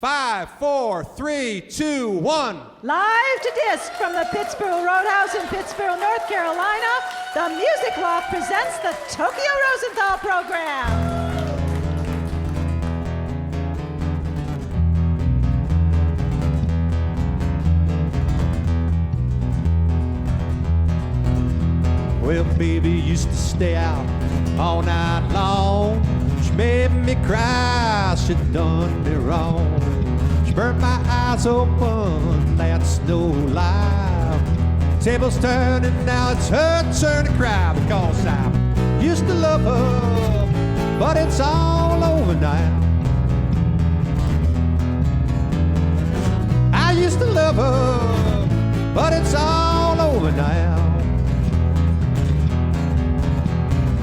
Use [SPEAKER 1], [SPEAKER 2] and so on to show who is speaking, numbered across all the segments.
[SPEAKER 1] 5, 4, 3, 2, 1.
[SPEAKER 2] Live to disc from the Pittsboro Roadhouse in Pittsboro, North Carolina, the Music Loft presents the Tokyo Rosenthal program.
[SPEAKER 1] Well, baby used to stay out all night long. She made me cry, she done me wrong. She burnt my eyes open, that's no lie. Tables turning, now it's her turn to cry. Because I used to love her, but it's all over now. I used to love her, but it's all over now.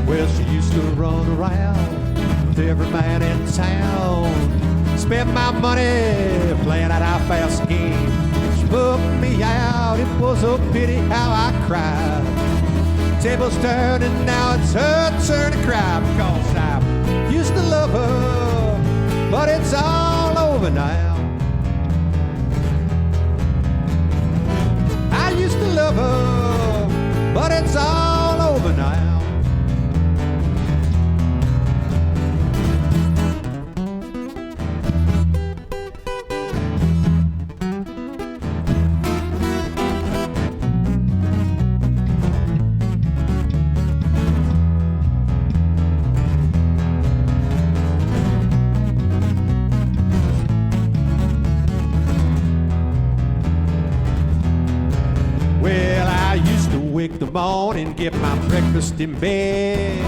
[SPEAKER 1] Well, she used to run around with every man in town, spend my money playing that high-fast game. She booked me out, it was a pity how I cried. Tables turning, now it's her turn to cry. Because I used to love her, but it's all over now. I used to love her, but it's all over now. Wake the morning, get my breakfast in bed.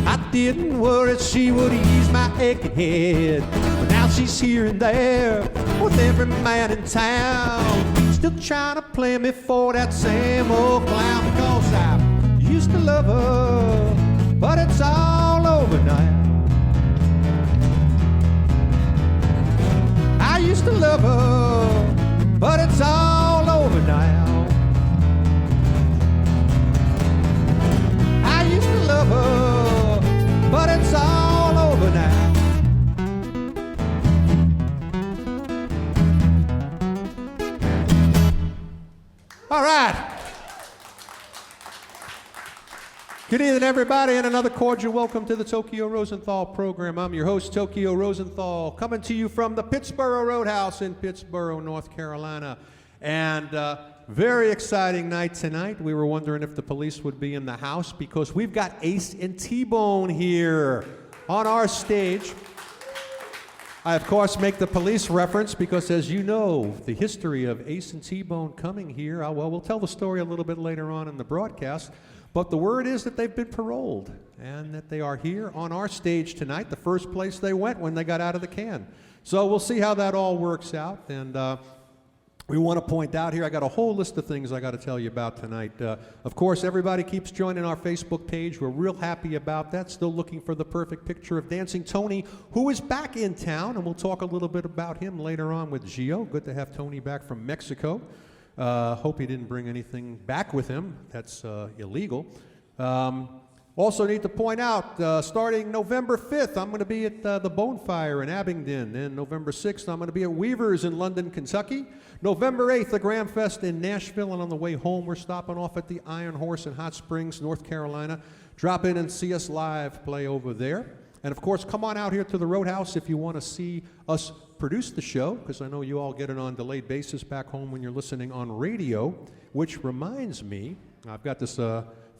[SPEAKER 1] I didn't worry she would ease my aching head. But now she's here and there with every man in town, still trying to play me for that same old clown. Because I used to love her, but it's all over now. I used to love her, but it's all over now. Love her, but it's all over now. All right. Good evening, everybody, and another cordial welcome to the Tokyo Rosenthal program. I'm your host, Tokyo Rosenthal, coming to you from the Pittsboro Roadhouse in Pittsboro, North Carolina. And very exciting night tonight. We were wondering if the police would be in the house because we've got Ace and T-Bone here on our stage. I, of course, make the police reference because, as you know, the history of Ace and T-Bone coming here, well, we'll tell the story a little bit later on in the broadcast, but the word is that they've been paroled and that they are here on our stage tonight, the first place they went when they got out of the can. So we'll see how that all works out. And we want to point out here, I got a whole list of things I got to tell you about tonight. Of course, everybody keeps joining our Facebook page. We're real happy about that. Still looking for the perfect picture of Dancing Tony, who is back in town, and we'll talk a little bit about him later on with Gio. Good to have Tony back from Mexico. Hope he didn't bring anything back with him. That's illegal. Also need to point out, starting November 5th, I'm going to be at the Bonefire in Abingdon. And November 6th, I'm going to be at Weaver's in London, Kentucky. November 8th, the Graham Fest in Nashville. And on the way home, we're stopping off at the Iron Horse in Hot Springs, North Carolina. Drop in and see us live play over there. And, of course, come on out here to the Roadhouse if you want to see us produce the show, because I know you all get it on delayed basis back home when you're listening on radio, which reminds me, I've got this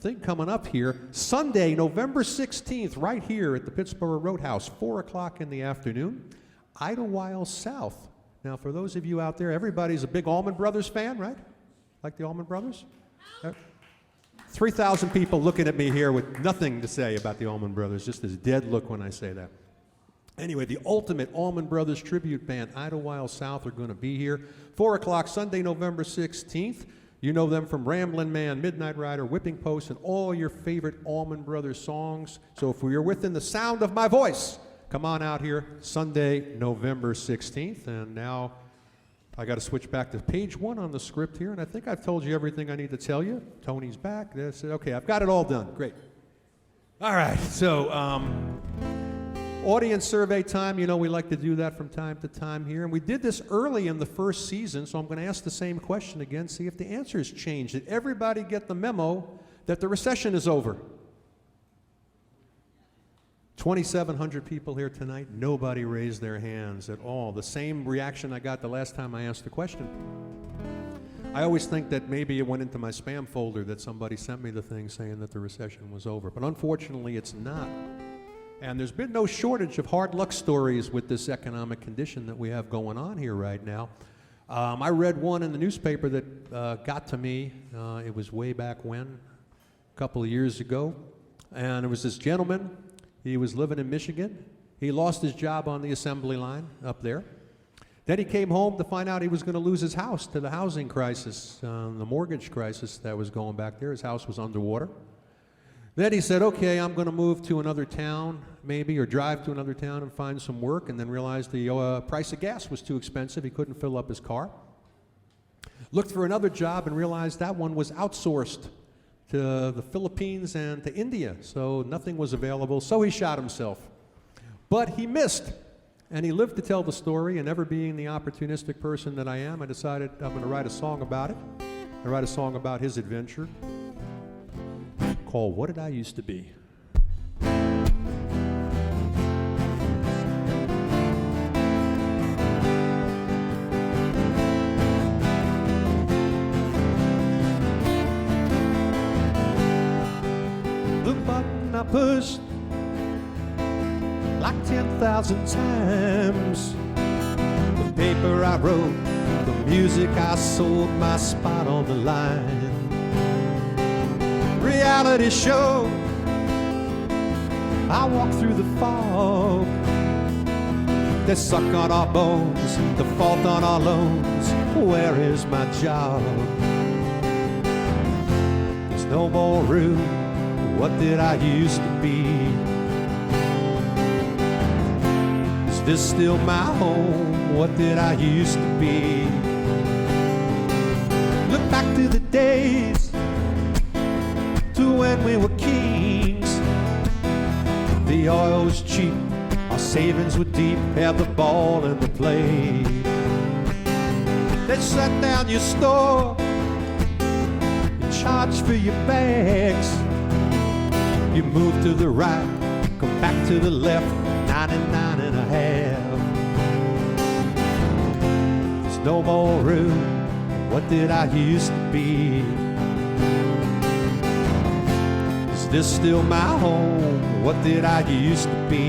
[SPEAKER 1] thing coming up here, Sunday, November 16th, right here at the Pittsboro Roadhouse, 4 o'clock in the afternoon, Idlewild South. Now, for those of you out there, everybody's a big Allman Brothers fan, right? Like the Allman Brothers? 3,000 people looking at me here with nothing to say about the Allman Brothers, just this dead look when I say that. Anyway, the ultimate Allman Brothers tribute band, Idlewild South, are going to be here. 4 o'clock, Sunday, November 16th. You know them from Ramblin' Man, Midnight Rider, Whipping Post, and all your favorite Allman Brothers songs. So if you're within the sound of my voice, come on out here Sunday, November 16th. And now I got to switch back to page 1 on the script here, and I think I've told you everything I need to tell you. Tony's back. Okay, I've got it all done. Great. All right, so audience survey time. You know, we like to do that from time to time here. And we did this early in the first season, so I'm going to ask the same question again, see if the answers changed. Did everybody get the memo that the recession is over? 2,700 people here tonight. Nobody raised their hands at all. The same reaction I got the last time I asked the question. I always think that maybe it went into my spam folder, that somebody sent me the thing saying that the recession was over. But unfortunately, it's not. And there's been no shortage of hard luck stories with this economic condition that we have going on here right now. I read one in the newspaper that got to me. It was way back when, a couple of years ago. And it was this gentleman. He was living in Michigan. He lost his job on the assembly line up there. Then he came home to find out he was going to lose his house to the housing crisis, the mortgage crisis that was going back there. His house was underwater. Then he said, okay, I'm going to move to another town, maybe, or drive to another town and find some work, and then realized the price of gas was too expensive. He couldn't fill up his car. Looked for another job and realized that one was outsourced to the Philippines and to India, so nothing was available, so he shot himself. But he missed, and he lived to tell the story, and ever being the opportunistic person that I am, I decided I'm going to write a song about it. I write a song about his adventure called What Did I Used to Be? The button I pushed like 10,000 times, the paper I wrote, the music I sold, my spot on the line. Reality show, I walk through the fog. They suck on our bones, default on our loans. Where is my job? There's no more room. What did I used to be? Is this still my home? What did I used to be? Look back to the days, to when we were kings. The oil was cheap, our savings were deep, had the ball and the play. They shut down your store and charge for your bags. You move to the right, come back to the left, 99 and a half. There's no more room. What did I used to be? Is this still my home? What did I used to be?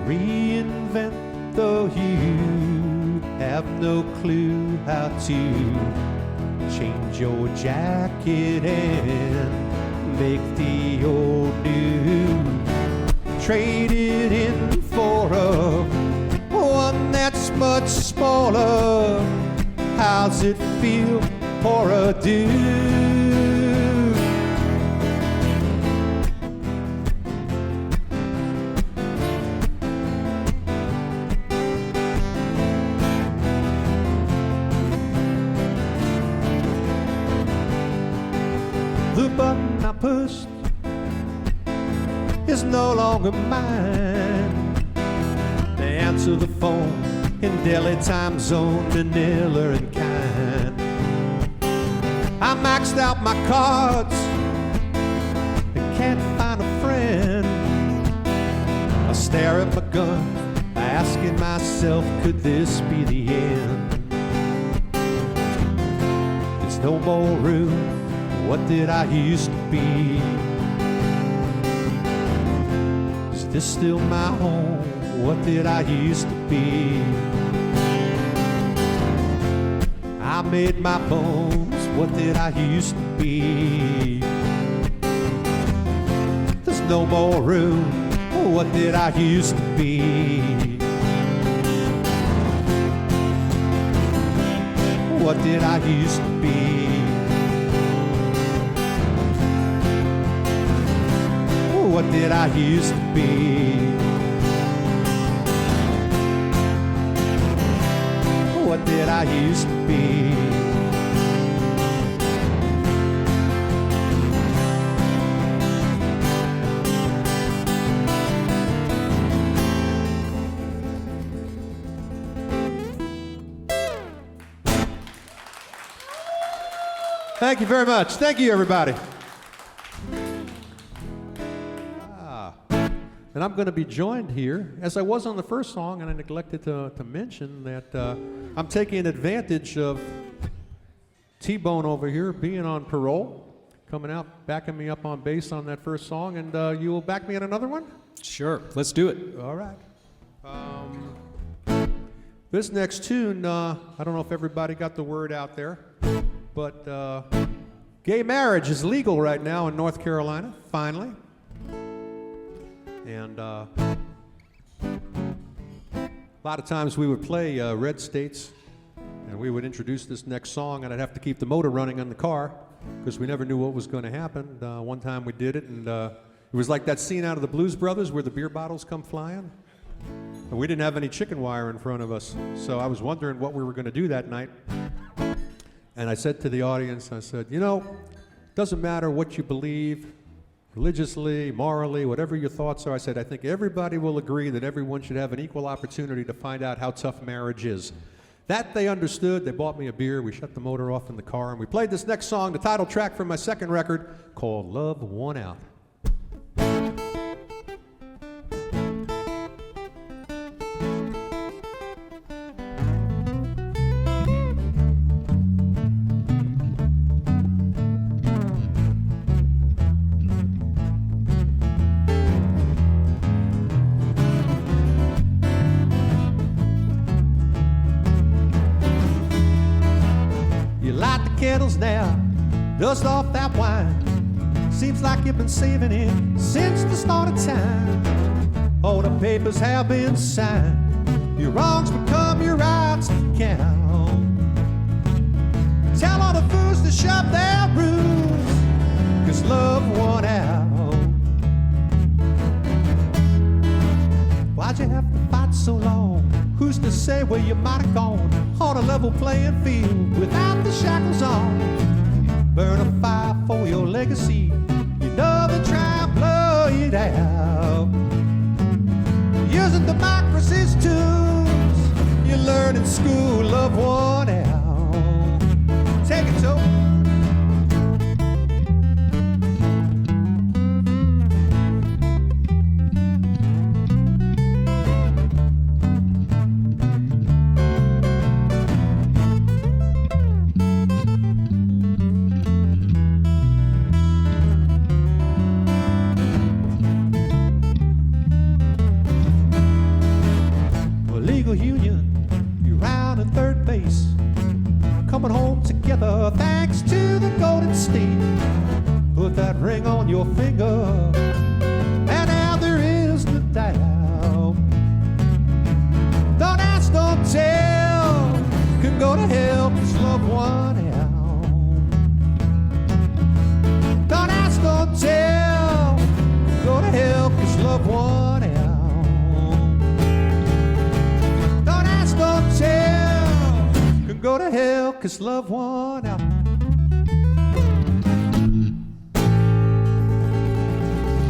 [SPEAKER 1] Reinvent, though you have no clue how to change your jacket and make the old new. Trade it in for a one that's much smaller. How's it feel for a dude? The button I pushed is no longer mine. They answer the phone in Delhi time zone, Manila and kind. I maxed out my cards and can't find a friend. I stare at my gun, asking myself, could this be the end? There's no more room. What did I used to be? Is this still my home? What did I used to be? I made my bones. What did I used to be? There's no more room. What did I used to be? What did I used to be? What did I used to be? What kid I used to be. Thank you very much. Thank you, everybody. And I'm going to be joined here, as I was on the first song, and I neglected to mention that I'm taking advantage of T-Bone over here being on parole, coming out, backing me up on bass on that first song, and you will back me on another one?
[SPEAKER 3] Sure, let's do it.
[SPEAKER 1] All right. This next tune, I don't know if everybody got the word out there, but gay marriage is legal right now in North Carolina, finally. And a lot of times we would play red states, and we would introduce this next song, and I'd have to keep the motor running on the car because we never knew what was going to happen. One time we did it, and it was like that scene out of the Blues Brothers where the beer bottles come flying. And we didn't have any chicken wire in front of us, so I was wondering what we were going to do that night. And I said to the audience, I said, you know, it doesn't matter what you believe, religiously, morally, whatever your thoughts are. I said, I think everybody will agree that everyone should have an equal opportunity to find out how tough marriage is. That they understood. They bought me a beer. We shut the motor off in the car, and we played this next song, the title track from my second record, called Love Won Out. Kettles now, dust off that wine. Seems like you've been saving it since the start of time. All the papers have been signed. Your wrongs become your rights to count. Tell all the fools to shove their rules, 'cause love won out. Why'd you have to fight so long? Who's to say where you might have gone on a level playing field without the shackles on? Burn a fire for your legacy. You know they try and blow it out. Using democracy's tools you learn in school, love won out. Take it, Toby. Thanks to the Golden State. Put that ring on your finger, and now there is no doubt. Don't ask, don't tell, can go to hell 'cause love won out. Don't ask, don't tell, can go to hell 'cause love won out. Don't ask, don't tell, can go to hell 'cause love won out.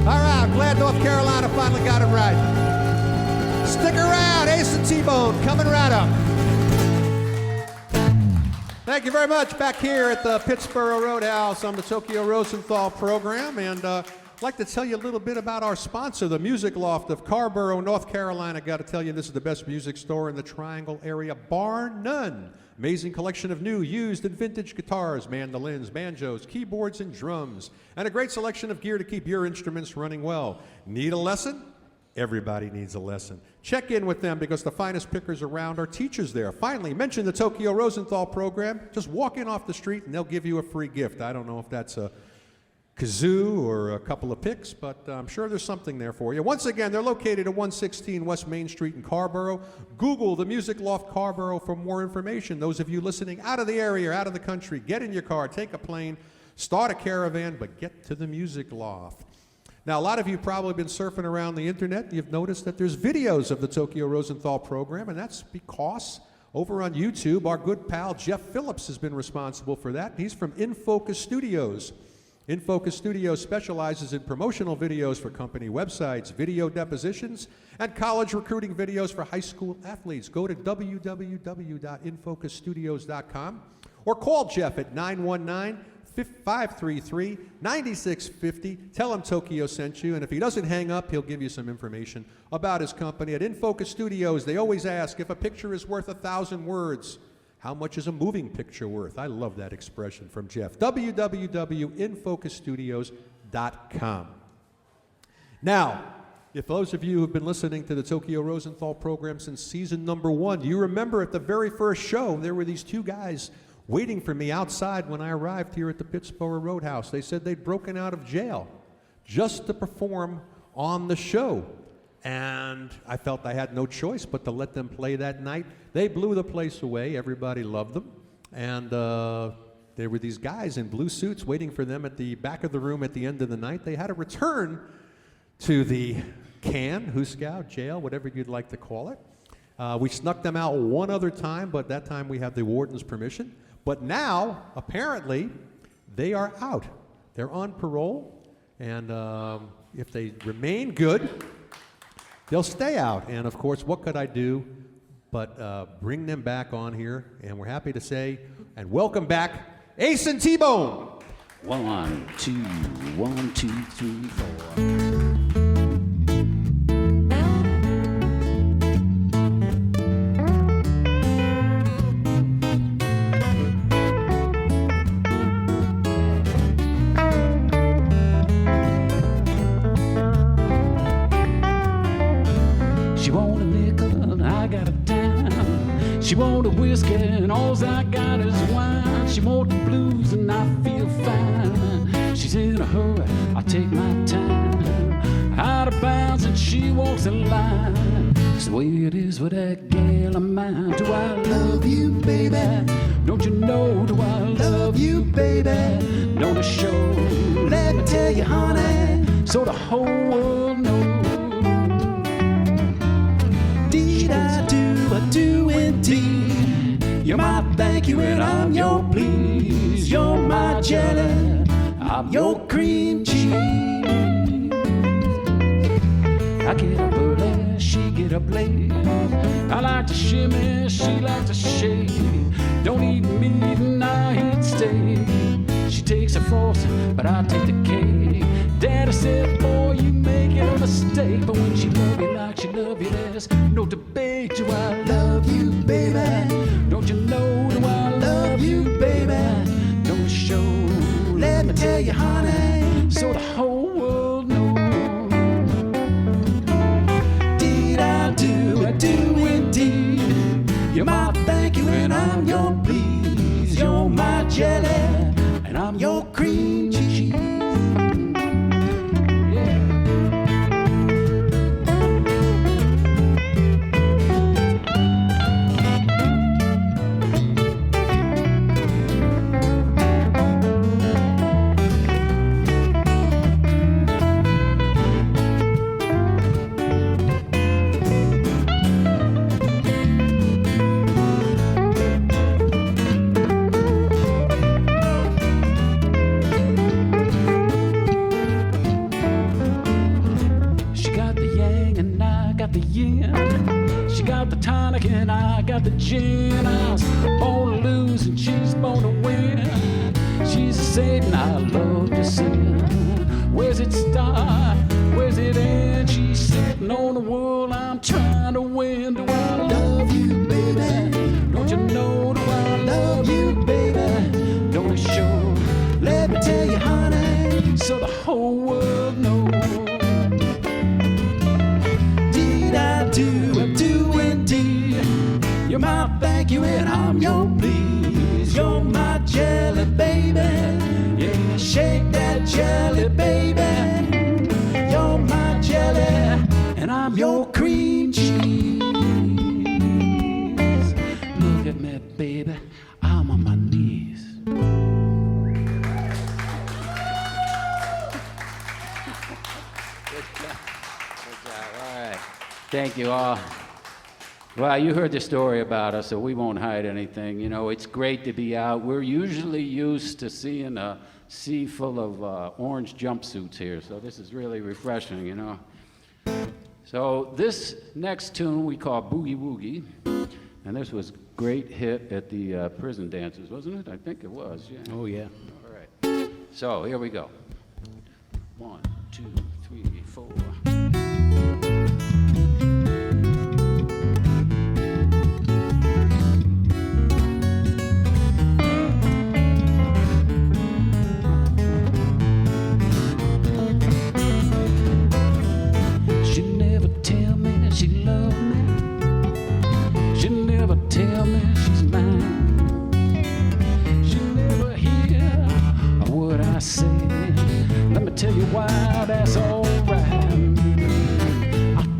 [SPEAKER 1] All right, I'm glad North Carolina finally got it right. Stick around, Ace and T-Bone coming right up. Thank you very much. Back here at the Pittsburgh Roadhouse on the Tokyo Rosenthal program, and I'd like to tell you a little bit about our sponsor, the Music Loft of Carborough, North Carolina. Got to tell you, this is the best music store in the Triangle area, bar none. Amazing collection of new, used, and vintage guitars, mandolins, banjos, keyboards, and drums, and a great selection of gear to keep your instruments running well. Need a lesson? Everybody needs a lesson. Check in with them because the finest pickers around are teachers there. Finally, mention the Tokyo Rosenthal program. Just walk in off the street and they'll give you a free gift. I don't know if that's a kazoo or a couple of picks, but I'm sure there's something there for you. Once again, they're located at 116 West Main Street in Carborough. Google the Music Loft Carborough for more information. Those of you listening out of the area or out of the country, get in your car, take a plane, start a caravan, but get to the Music Loft. Now, a lot of you have probably been surfing around the internet. You've noticed that there's videos of the Tokyo Rosenthal program, and that's because Over on YouTube, our good pal Jeff Phillips has been responsible for that. He's from In Focus Studios. In Focus Studios specializes in promotional videos for company websites, video depositions, and college recruiting videos for high school athletes. Go to www.infocusstudios.com or call Jeff at 919-533-9650. Tell him Tokyo sent you, and if he doesn't hang up, he'll give you some information about his company. At In Focus Studios, they always ask, if a picture is worth 1,000 words, how much is a moving picture worth? I love that expression from Jeff. www.infocusstudios.com. Now, if those of you who've been listening to the Tokyo Rosenthal program since season number 1, you remember at the very first show, there were these two guys waiting for me outside when I arrived here at the Pittsburgh Roadhouse. They said they'd broken out of jail just to perform on the show. And I felt I had no choice but to let them play that night. They blew the place away. Everybody loved them. And there were these guys in blue suits waiting for them at the back of the room at the end of the night. They had to return to the Hooskow, jail, whatever you'd like to call it. We snuck them out one other time, but that time we had the warden's permission. But now, apparently, they are out. They're on parole. And if they remain good, they'll stay out. And of course, what could I do but bring them back on here? And we're happy to say and welcome back Ace and T-Bone.
[SPEAKER 3] 1, 2, 1, 2, 3, 4. She want a whiskey and all I got is wine. She want the blues and I feel fine. She's in a hurry, I take my time. Out of bounds and she walks in line. It's the way it is with that gal of mine. Do I love you, baby? Don't you know? Do I love you, baby? Know the show, let me tell you, honey, so the whole world knows. I do indeed. You're my thank you and I'm your please. You're my jelly, I'm your cream cheese. I get up early, she get up late. I like to shimmy, she likes to shake. Don't eat meat and I eat steak. She takes a frosting, but I take the cake. Daddy said, boy, you making a mistake. But when she love you like she love you, there's no debate. Do I love you, baby? Don't you know? Do I love you, baby? Don't show. Let me tell you, honey, so the whole world knows. Did I do indeed. You're my thank you and I'm your please. You're my jelly and I'm your cream cheese. She got the tonic and I got the gin. I was born to lose and she's born to win. She's a Satan I love to sin. Where's it start? Where's it end? She's sitting on the world I'm trying to win. Do I love you, baby? Don't you know? Do I love you, baby? Don't it show? Let me tell you, honey, so the whole world knows. I do indeed. You're my thank you and I'm your please. You're my jelly, baby. Yeah, shake that jelly, baby. You're my jelly and I'm your cream cheese. Look at me, baby, I'm on my knees. Good job. All right. Thank you all. Well, you heard the story about us, so we won't hide anything. You know, it's great to be out. We're usually used to seeing a sea full of orange jumpsuits here, so this is really refreshing, you know. So this next tune we call Boogie Woogie, and this was a great hit at the prison dances, wasn't it? I think it was, yeah.
[SPEAKER 4] Oh, yeah.
[SPEAKER 3] All right. So here we go. 1, 2, 3, 4. She never tell me she loved me. She never tell me she's mine. She never hear what I say. Let me tell you why that's alright. I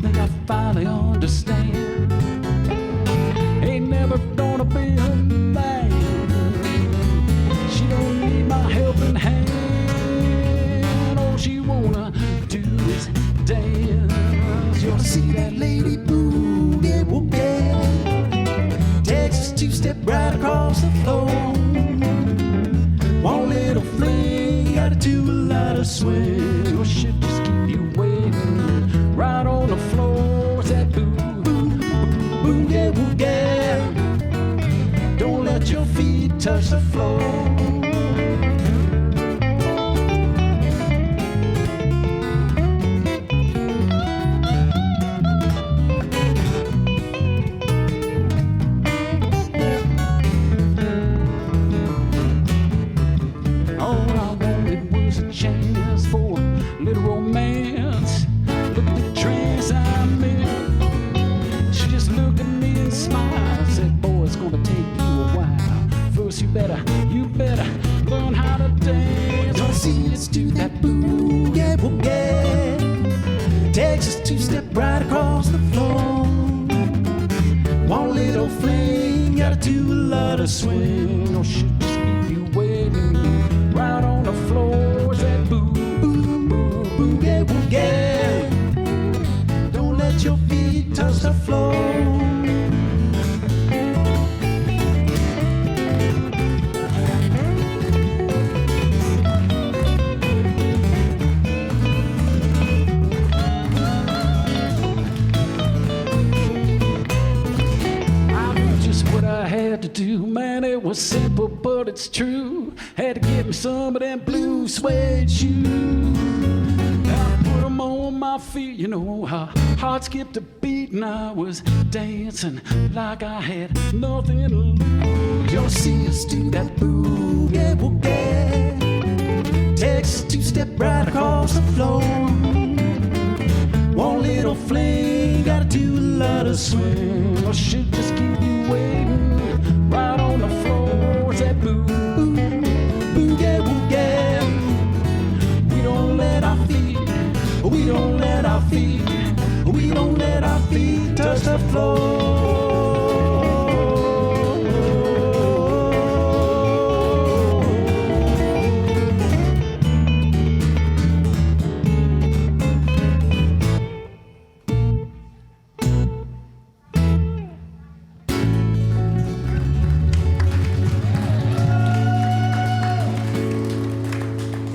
[SPEAKER 3] think I finally understand. Ain't never gonna be a man. She don't need my helping hand. All she wanna do is dance. You ought to see that lady boogie woogie. Texas two-step right across the floor. One little fling, gotta do a lot of swing. Or she'll just keep you waiting right on the floor. It's that boogie woogie. Don't let your feet touch the floor. You better learn how to dance. Don't see us do that boogie woogie. Texas two-step right across the floor. One little fling, gotta do a lot of swing. Or she'll just keep you waiting right on the floor. It's that boogie woogie. Don't let your feet touch the floor. To do, man, it was simple, but it's true. Had to get me some of them blue suede shoes. I put them on my feet, you know, how heart skipped a beat, and I was dancing like I had nothing to lose. You'll see us do that boogie woogie. Texas two-step right across the floor. One little fling, gotta do a lot of swing. Or she'll just keep you waiting right on the floor. It's that boogie woogie. We don't let our feet, we don't let our feet, we don't let our feet touch the floor.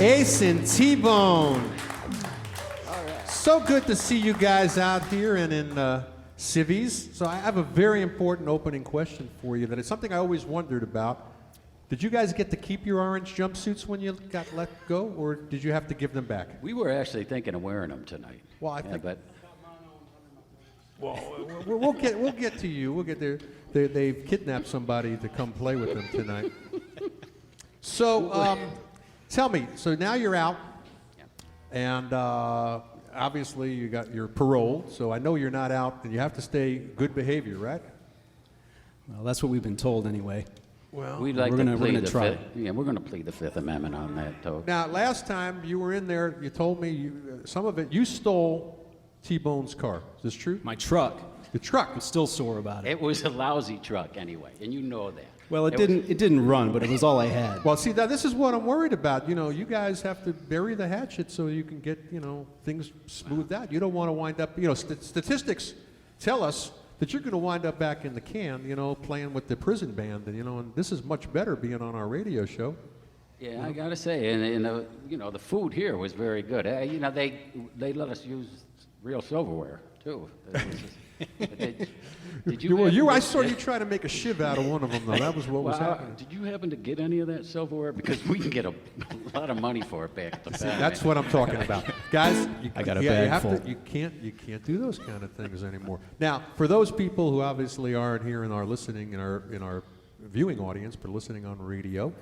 [SPEAKER 1] Ace and T-Bone. So good to see you guys out here and in civvies. So I have a very important opening question for you that is something I always wondered about. Did you guys get to keep your orange jumpsuits when you got let go, or did you have to give them back?
[SPEAKER 3] We were actually thinking of wearing them tonight.
[SPEAKER 1] Well, I think.
[SPEAKER 3] But
[SPEAKER 1] Well, we'll get to you. We'll get there. They've kidnapped somebody to come play with them tonight. So, tell me. So now you're out, and obviously you got your parole. So I know you're not out, and you have to stay good behavior, right?
[SPEAKER 4] Well, that's what we've been told anyway.
[SPEAKER 1] Well,
[SPEAKER 3] we'd like
[SPEAKER 4] we're
[SPEAKER 3] to
[SPEAKER 4] gonna
[SPEAKER 3] plead the
[SPEAKER 4] try.
[SPEAKER 3] Fifth. Yeah, we're going to plead the Fifth Amendment on that, Toad.
[SPEAKER 1] now last time you were in there, you told me some of it. You stole T-Bone's car. Is this true?
[SPEAKER 4] My truck.
[SPEAKER 1] The truck.
[SPEAKER 4] I'm still sore about it.
[SPEAKER 3] It was a lousy truck anyway, and you know that.
[SPEAKER 4] Well, it didn't run, but it was all I had.
[SPEAKER 1] Well, see, this is what I'm worried about. You know, you guys have to bury the hatchet so you can get, things smoothed out. You don't want to wind up, statistics tell us that you're going to wind up back in the can, you know, playing with the prison band, and you know, and this is much better being on our radio show.
[SPEAKER 3] Yeah, I gotta say, and you know, the food here was very good. You know, they let us use real silverware too. Did you?
[SPEAKER 1] I saw you try to make a shiv out of one of them, though. That was what was happening.
[SPEAKER 3] Did you happen to get any of that silverware? Because we can get a lot of money for it back at the
[SPEAKER 1] See,
[SPEAKER 3] back.
[SPEAKER 1] that's what I'm talking about, guys.
[SPEAKER 4] I got a bag full.
[SPEAKER 1] You can't do those kind of things anymore. Now, for those people who obviously aren't here in our listening in our viewing audience, but listening on radio,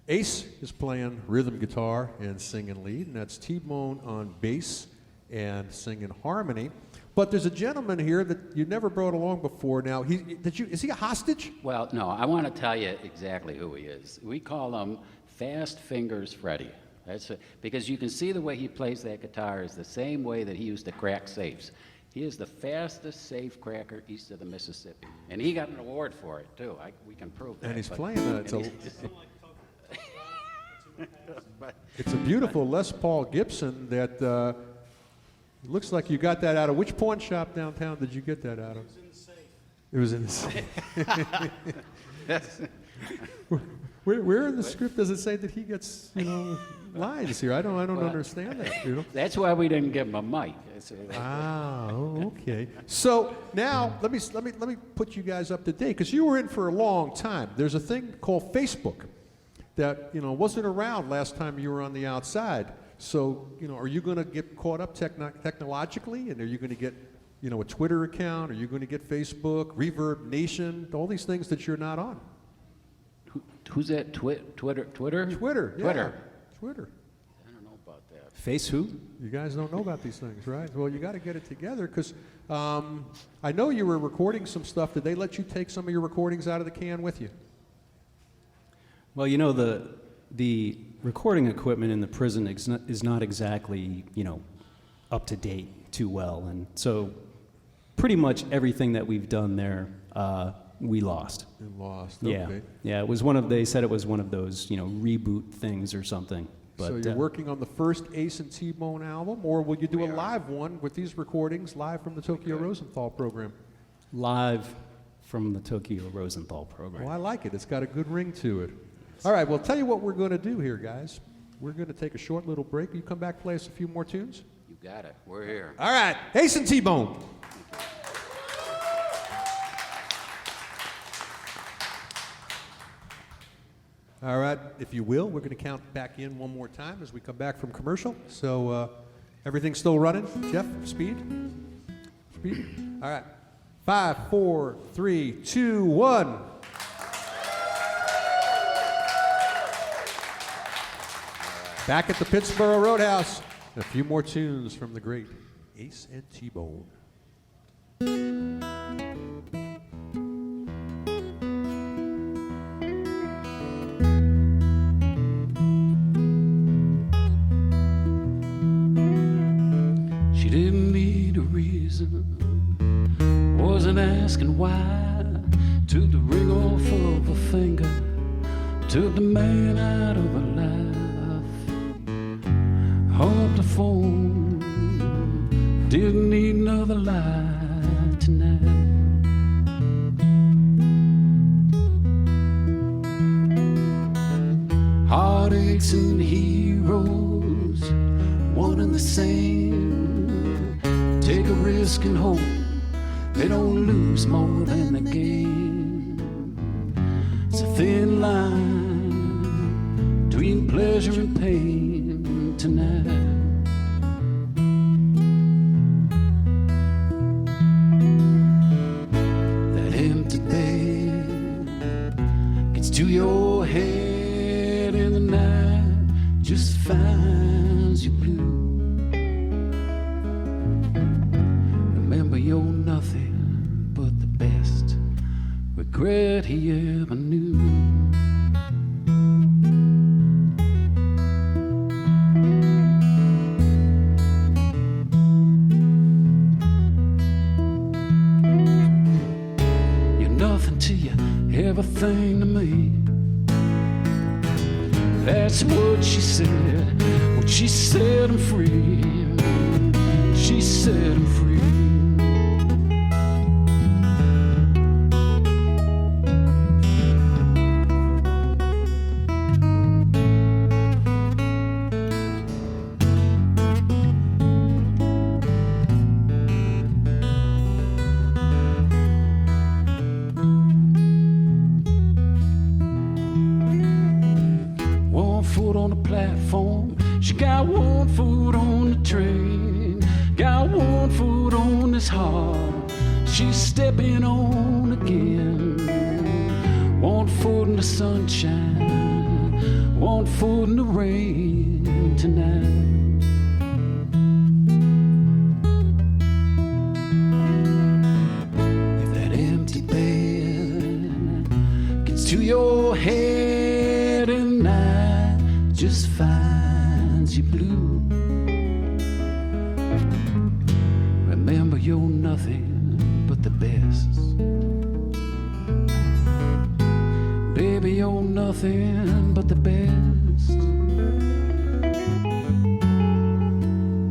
[SPEAKER 1] Ace is playing rhythm guitar and singing lead, and that's T-Bone on bass and singing harmony. But there's a gentleman here that you never brought along before. Now, is he a hostage?
[SPEAKER 3] Well, no, I want to tell you exactly who he is. We call him Fast Fingers Freddie. Because you can see the way he plays that guitar is the same way that he used to crack safes. He is the fastest safe cracker east of the Mississippi. And he got an award for it, too. We can prove that.
[SPEAKER 1] And he's playing it's a beautiful Les Paul Gibson that looks like you got that out of which pawn shop downtown did you get that out of? It was in the safe. Where in the script does it say that he gets, you know, lines here? I don't understand that. You know?
[SPEAKER 3] That's why we didn't give him a mic.
[SPEAKER 1] Okay. So now let me put you guys up to date because you were in for a long time. There's a thing called Facebook that, you know, wasn't around last time you were on the outside. So, you know, are you going to get caught up technologically, and are you going to get, you know, a Twitter account? Are you going to get Facebook, Reverb Nation, all these things that you're not on?
[SPEAKER 3] Who's that? Twitter?
[SPEAKER 1] Twitter. Yeah. Twitter.
[SPEAKER 3] I don't know about that.
[SPEAKER 4] Face who?
[SPEAKER 1] You guys don't know about these things, right? Well, you got to get it together because I know you were recording some stuff. Did they let you take some of your recordings out of the can with you?
[SPEAKER 4] Well, you know, the recording equipment in the prison is not exactly, you know, up to date too well, and so pretty much everything that we've done there, we lost.
[SPEAKER 1] You lost.
[SPEAKER 4] Yeah,
[SPEAKER 1] okay.
[SPEAKER 4] yeah. It was they said it was one of those, you know, reboot things or something. But,
[SPEAKER 1] so you're working on the first Ace and T-Bone album, or will you do a live one with these recordings live from the Tokyo Rosenthal program?
[SPEAKER 4] Live from the Tokyo Rosenthal program.
[SPEAKER 1] Well, I like it. It's got a good ring to it. All right, well, tell you what we're going to do here, guys. We're going to take a short little break. Will you come back, play us a few more tunes?
[SPEAKER 3] You got it. We're here.
[SPEAKER 1] All right, Ace and T-Bone. All right, if you will, we're going to count back in one more time as we come back from commercial. So everything's still running? Jeff, speed? Speed? All right. 5, 4, 3, 2, 1. Back at the Pittsburgh Roadhouse, a few more tunes from the great Ace and T-Bone.
[SPEAKER 3] She didn't need a reason, wasn't asking why. Took the ring off of her finger, took the man out of her life. Hung up the phone, didn't need another lie tonight. Heartaches and heroes, one and the same. Take a risk and hope they don't lose more than they gain. It's a thin line between pleasure and pain tonight. That empty bed gets to your head, and the night just finds you blue. Remember, you're nothing but the best regret he ever knew. Everything to me. That's what she said. When she set him free, she set him free. foot on the platform. She got one foot on the train, got one foot on this heart. She's stepping on again. One foot in the sunshine, one foot in the rain tonight. To your head and night just finds you blue. Remember, you're nothing but the best. Baby, you're nothing but the best.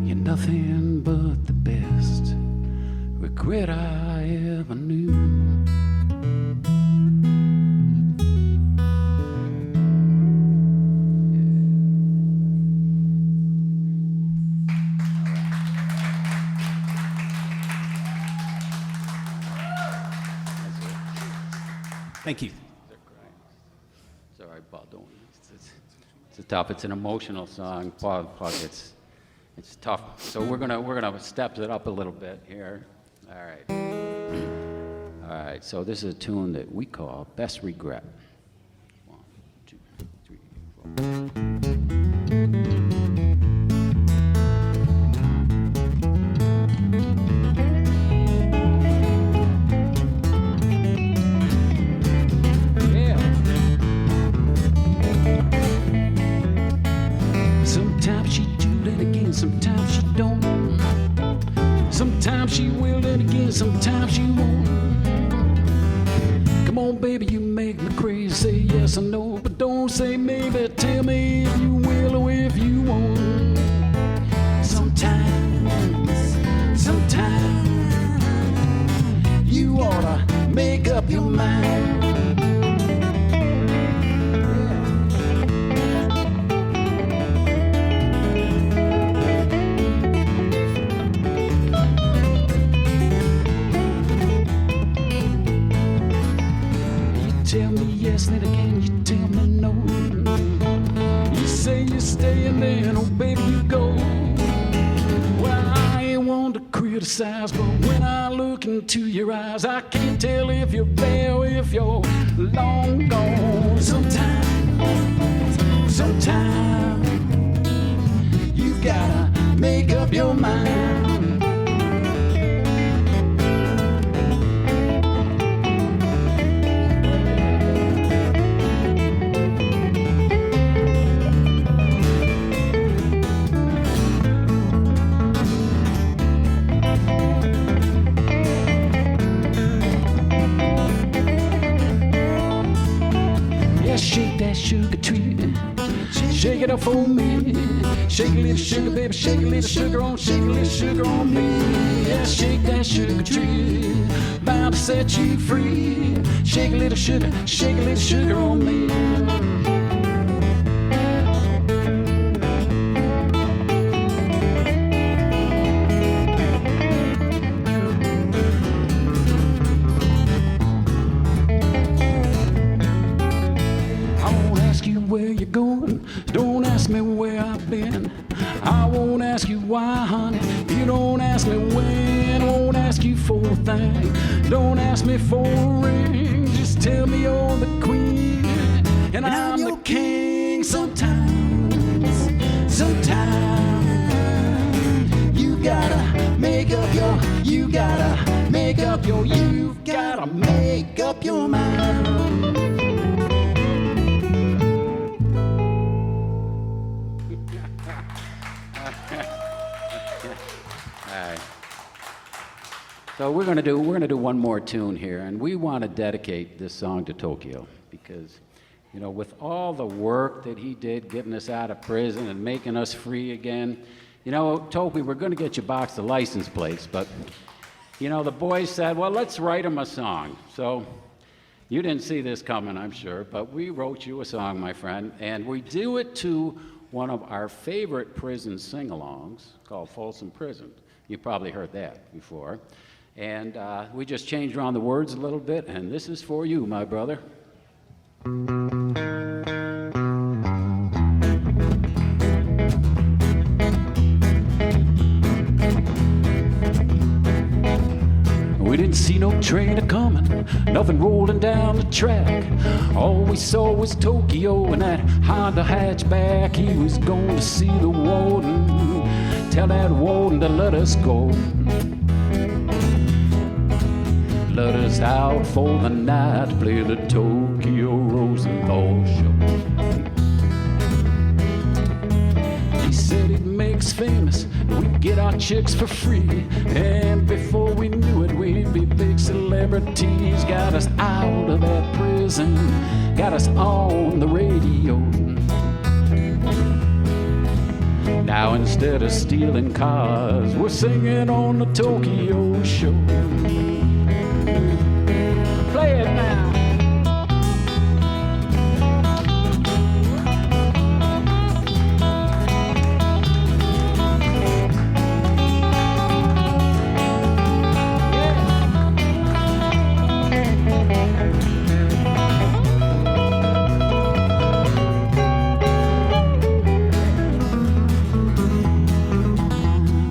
[SPEAKER 3] You're nothing but the best regret I ever knew.
[SPEAKER 4] Thank you.
[SPEAKER 3] Sorry, Paul. It's tough. It's an emotional song. Paul, it's tough. So we're gonna step it up a little bit here. All right. All right. So this is a tune that we call "Best Regret." 1, 2, 3, 4. Sometimes she don't. Sometimes she will, and again, sometimes she won't. Come on, baby, you make me crazy. Say yes or no, but don't say maybe. Tell me if you will or if you won't. Sometimes, you ought to make up your mind. Tell me yes, then again you tell me no. You say you're staying there, and oh baby you go. Well, I ain't one to criticize, but when I look into your eyes, I can't tell if you're there or if you're long gone. Sometimes you gotta make up your mind. Shake that sugar tree, shake it up for me. Shake a little sugar, baby, shake a little sugar on, shake a little sugar on me. Yeah, shake that sugar tree, bound to set you free. Shake a little sugar on me. Where you going? Don't ask me where I've been. I won't ask you why, honey. You don't ask me when. I won't ask you for a thing. Don't ask me for a ring. Just tell me you're the queen and I'm the king. Sometimes you gotta make up your mind. So we're gonna do one more tune here, and we want to dedicate this song to Tokyo because, you know, with all the work that he did getting us out of prison and making us free again, you know, Toby, we're gonna get you a box of license plates, but you know, the boys said, well, let's write him a song. So you didn't see this coming, I'm sure, but we wrote you a song, my friend, and we do it to one of our favorite prison sing-alongs called Folsom Prison. You probably heard that before. And we just changed around the words a little bit, and this is for you, my brother. train a-coming, nothing rolling down the track. All we saw was Tokyo and that Honda hatchback. He was going to see the warden, tell that warden to let us go. Let us out for the night to play the Tokyo Rosenthal show. He said he'd make us famous, we'd get our chicks for free. And before we knew it, we'd be big celebrities. Got us out of that prison, got us on the radio. Now instead of stealing cars, we're singing on the Tokyo show. Play it now.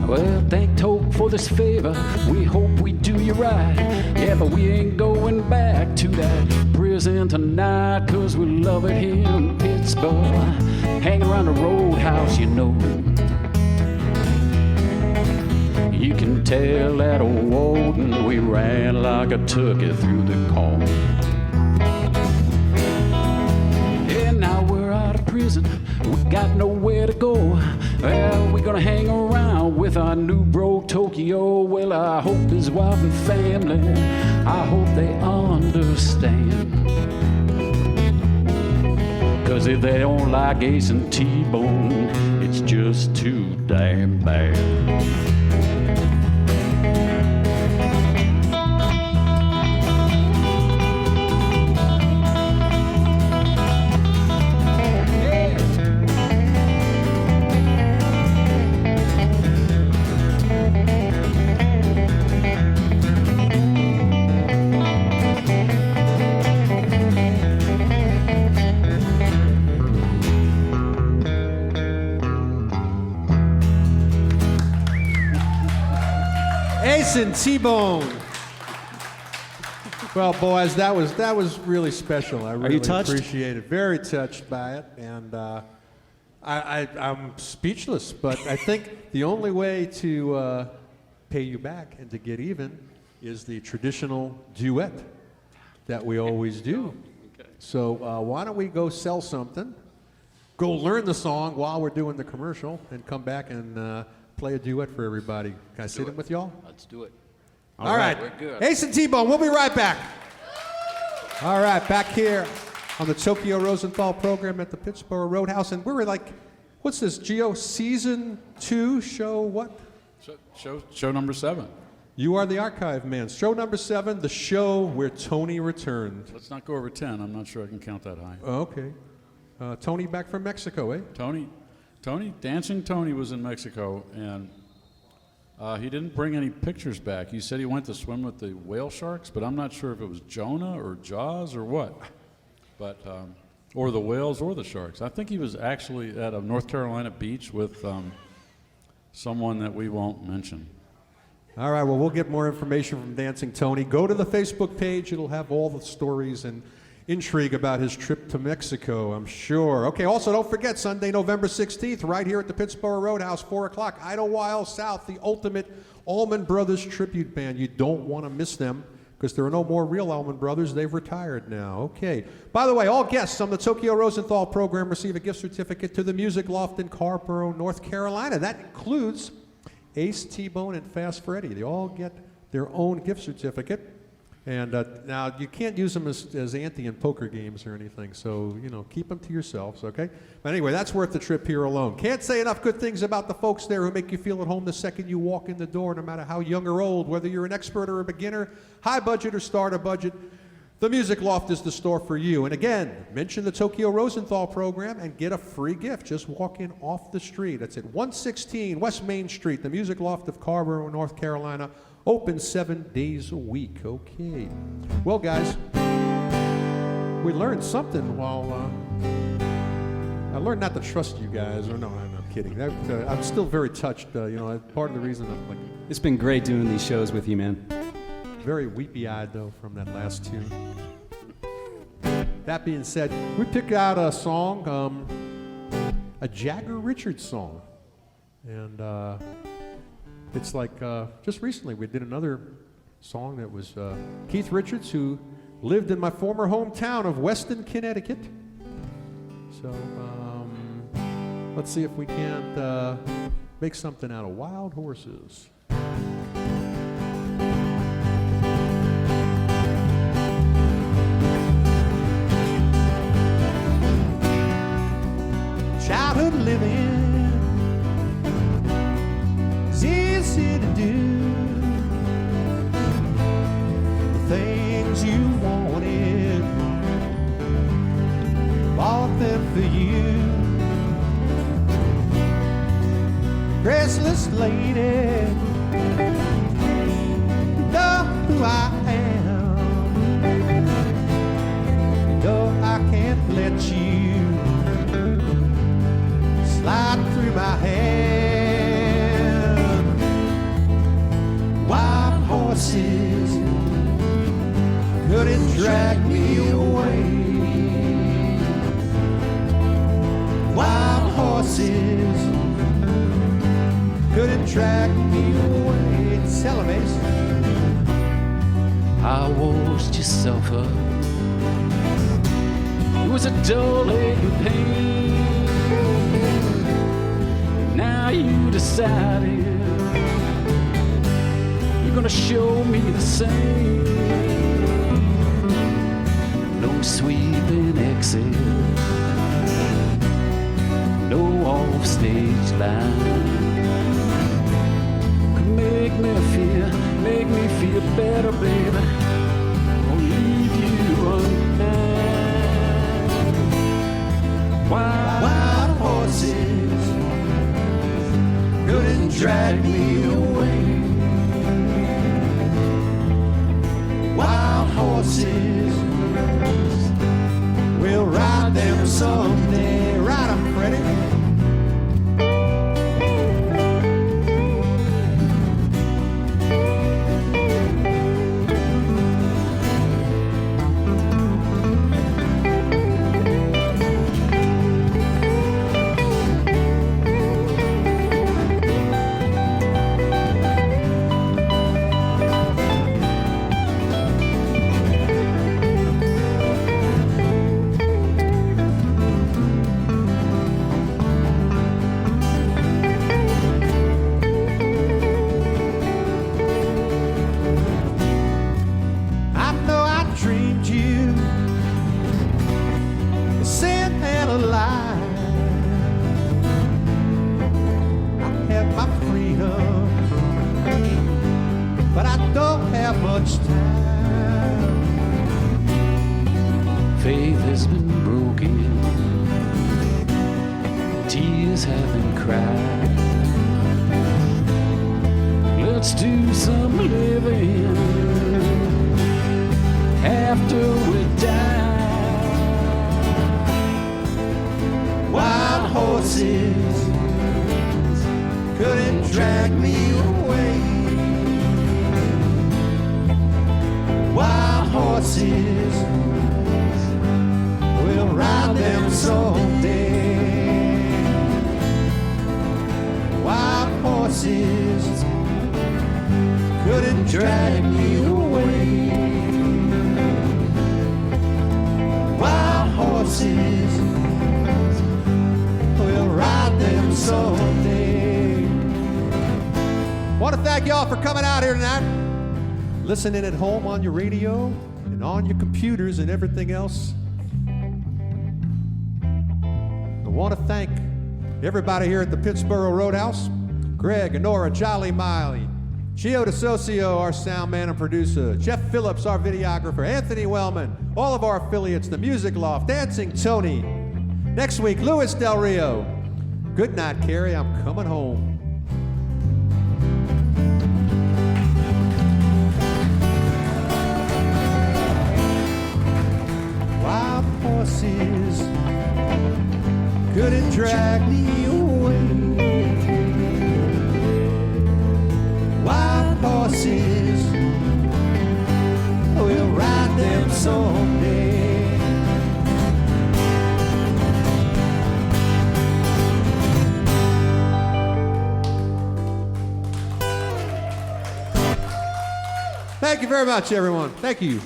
[SPEAKER 3] Well, thank Toke for this favor. We hope we do you right. Yeah, but we ain't going back to that prison tonight, 'cause we love it here in Pittsburgh. Hang around the roadhouse, you know. You can tell that old warden we ran like a turkey through the corn. And now we're out of prison, we got nowhere to go. Well, we're gonna hang around with our new bro Tokyo. Well, I hope his wife and family, I hope they understand. 'Cause if they don't like Ace and T-Bone, it's just too damn bad.
[SPEAKER 1] Ace and T-Bone. Well, boys, that was really special. I really
[SPEAKER 4] you touched?
[SPEAKER 1] appreciate it. Very touched by it, and I'm speechless. But I think the only way to pay you back and to get even is the traditional duet that we always do.
[SPEAKER 3] Okay.
[SPEAKER 1] So why don't we go sell something, go learn the song while we're doing the commercial, and come back and play a duet for everybody. Can I sit in with y'all?
[SPEAKER 3] Let's do it.
[SPEAKER 1] All right.
[SPEAKER 3] We're good.
[SPEAKER 1] Ace and T-Bone, we'll be right back. All right, back here on the Tokyo Rosenthal program at the Pittsburgh Roadhouse. And we're like, what's this, Gio? Season 2, show what?
[SPEAKER 5] Show number 7.
[SPEAKER 1] You are the archive man. Show number 7, the show where Tony returned.
[SPEAKER 5] Let's not go over 10. I'm not sure I can count that high.
[SPEAKER 1] Okay. Tony back from Mexico, eh?
[SPEAKER 5] Dancing Tony was in Mexico, and he didn't bring any pictures back. He said he went to swim with the whale sharks, but I'm not sure if it was Jonah or Jaws or what, but or the whales or the sharks. I think he was actually at a North Carolina beach with someone that we won't mention.
[SPEAKER 1] All right, well, we'll get more information from Dancing Tony. Go to the Facebook page. It'll have all the stories and intrigue about his trip to Mexico, I'm sure. Okay, also don't forget, Sunday, November 16th, right here at the Pittsburgh Roadhouse, 4 o'clock, Idlewild South, the ultimate Allman Brothers tribute band. You don't want to miss them, because there are no more real Allman Brothers. They've retired now. Okay. By the way, all guests on the Tokyo Rosenthal program receive a gift certificate to the Music Loft in Carrboro, North Carolina. That includes Ace, T-Bone, and Fast Freddy. They all get their own gift certificate. And now, you can't use them as ante in poker games or anything, so, keep them to yourselves, okay? But anyway, that's worth the trip here alone. Can't say enough good things about the folks there who make you feel at home the second you walk in the door, no matter how young or old, whether you're an expert or a beginner, high budget or starter budget. The Music Loft is the store for you. And again, mention the Tokyo Rosenthal program and get a free gift. Just walk in off the street. That's at 116 West Main Street, the Music Loft of Carrboro, North Carolina. Open 7 days a week. Okay. Well, guys, we learned something while I learned not to trust you guys. Or no, I'm kidding. I'm still very touched. Part of the reason I'm like.
[SPEAKER 4] It's been great doing these shows with you, man.
[SPEAKER 1] Very weepy-eyed, though, from that last tune. That being said, we picked out a song, a Jagger Richards song. And it's like just recently we did another song that was Keith Richards, who lived in my former hometown of Weston, Connecticut. So let's see if we can't make something out of Wild Horses. Childhood living is easy to do. The things you wanted, bought them for you. Graceless lady, you know who I am. You know I can't let you slide through my hand. Wild horses couldn't drag me away. Wild horses couldn't drag me away. Tell 'em, Ace.
[SPEAKER 3] I watched you suffer. It was a dull aching pain. Now you decided you're gonna show me the same. No sweeping exit, no off-stage line. Could make me feel better, baby, or leave you undone.
[SPEAKER 1] Wild horses couldn't drag me away. Wild horses, we'll ride them someday. Ride 'em, Freddie.
[SPEAKER 3] Faith has been broken, tears have been cried. Let's do some living after we die.
[SPEAKER 1] Wild horses couldn't drag me away. Wild horses, we'll ride them someday. Wild horses couldn't drag me away. Wild horses, we'll ride them someday. Want to thank y'all for coming out here tonight, listening at home on your radio and on your computers and everything else. I want to thank everybody here at the Pittsburgh Roadhouse, Greg, Honora, Jolly Miley, Gio DeSocio, our sound man and producer, Jeff Phillips, our videographer, Anthony Wellman, all of our affiliates, the Music Loft, Dancing Tony. Next week, Luis Del Rio. Good night, Carrie, I'm coming home. Wild horses couldn't drag me away. Wild horses Thank you very much, everyone. Thank you.